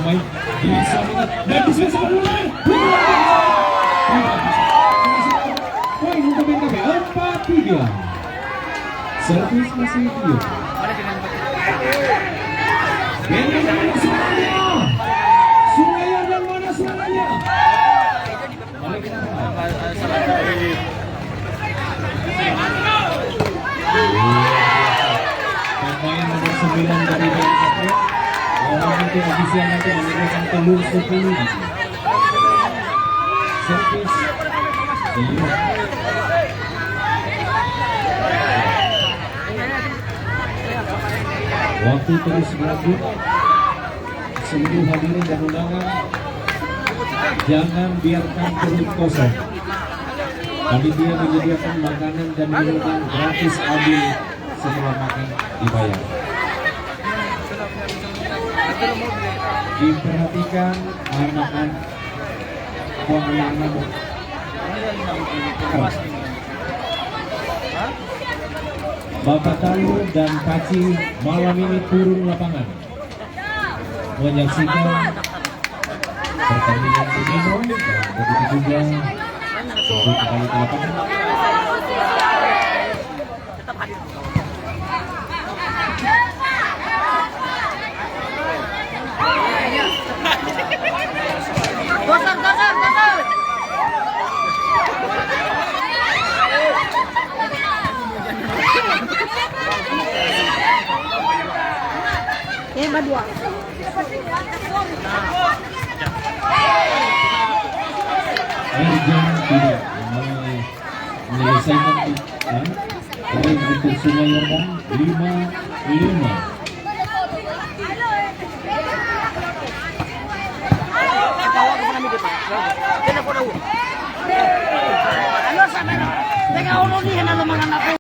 pemain bisa mengat dan bisa sebenarnya poin untuk BKB 4-3. Servis masih dia. Benteng mana suaranya? Suraya dan mana suaranya? Pemain nomor 9 dari BKB orang itu bisa nanti menunjukkan telur 10. Servis waktu terus berlanjut. Seluruh hadirin dan undangan, jangan biarkan perut kosong. Panitia menyediakan makanan dan minuman gratis, ambil setelah makan dibayar. Diperhatikan anak-anak keras. Bapak Talu dan Paci malam ini turun lapangan menyaksikan pertandingan Domino, dan begitu juga untuk kembali ke lapangan. Dua. Erjan tidak menyelesaikan poin untuk Sungai Yordan 5-5. Ano sa menos? Teka ulo ni na lumangan ako.